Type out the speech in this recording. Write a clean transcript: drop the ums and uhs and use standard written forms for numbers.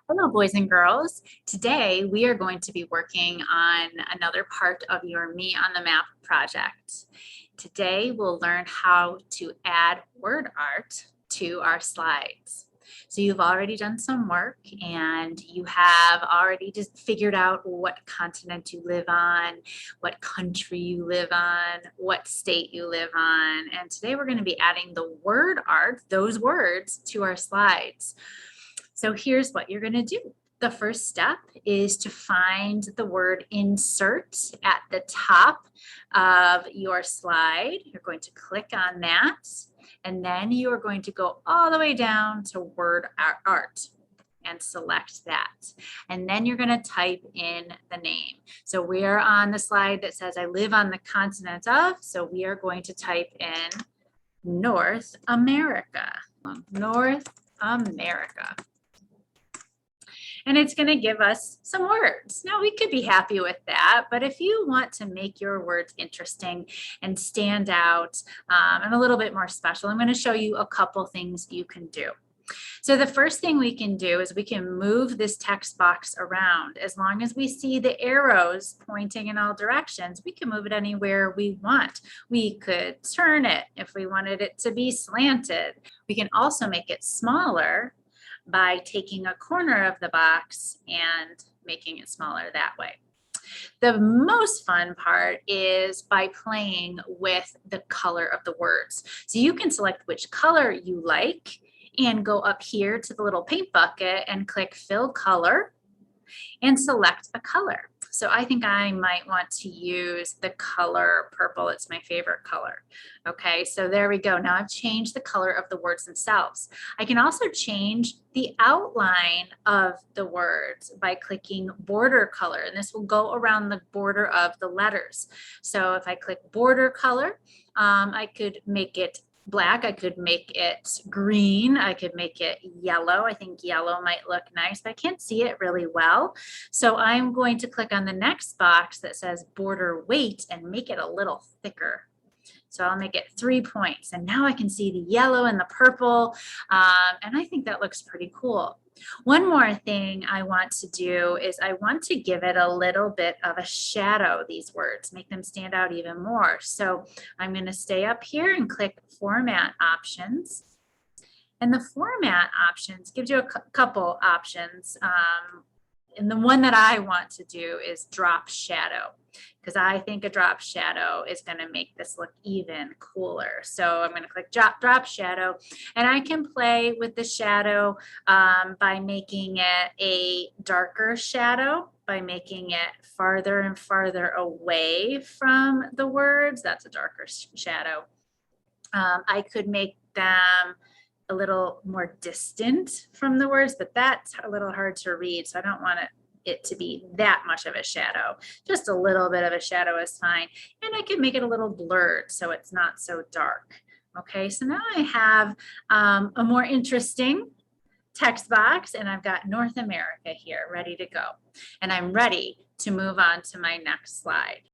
Hello, boys and girls. Today we are going to be working on another part of your Me on the Map project. Today we'll learn how to add word art to our slides. So you've already done some work and you have already just figured out what continent you live on, what country you live on, what state you live on. And today we're going to be adding the word art, those words, to our slides. So here's what you're going to do. The first step is to find the word insert at the top of your slide. You're going to click on that, and then you are going to go all the way down to word art and select that. And then you're going to type in the name. So we are on the slide that says I live on the continent of, so we are going to type in North America. North America. And it's going to give us some words. Now we could be happy with that, but if you want to make your words interesting and stand out and a little bit more special, I'm going to show you a couple things you can do. So the first thing we can do is we can move this text box around. As long as we see the arrows pointing in all directions, we can move it anywhere we want. We could turn it if we wanted it to be slanted. We can also make it smaller by taking a corner of the box and making it smaller that way. The most fun part is by playing with the color of the words. So you can select which color you like and go up here to the little paint bucket and click fill color and select a color. So I think I might want to use the color purple. It's my favorite color. Okay, so there we go. Now I've changed the color of the words themselves. I can also change the outline of the words by clicking border color, and this will go around the border of the letters. So if I click border color, I could make it black, I could make it green, I could make it yellow. I think yellow might look nice, but I can't see it really well. So I'm going to click on the next box that says border weight and make it a little thicker. So I'll make it 3 points. And now I can see the yellow and the purple. And I think that looks pretty cool. One more thing I want to do is I want to give it a little bit of a shadow, these words, make them stand out even more. So I'm going to stay up here and click Format Options. And the Format Options gives you a couple options. And the one that I want to do is drop shadow, because I think a drop shadow is going to make this look even cooler. So I'm going to click drop shadow, and I can play with the shadow by making it a darker shadow, by making it farther and farther away from the words. That's a darker shadow. I could make them a little more distant from the words, but that's a little hard to read, so I don't want it to be that much of a shadow. Just a little bit of a shadow is fine. And I can make it a little blurred so it's not so dark. Okay, so now I have a more interesting text box, and I've got North America here ready to go. And I'm ready to move on to my next slide.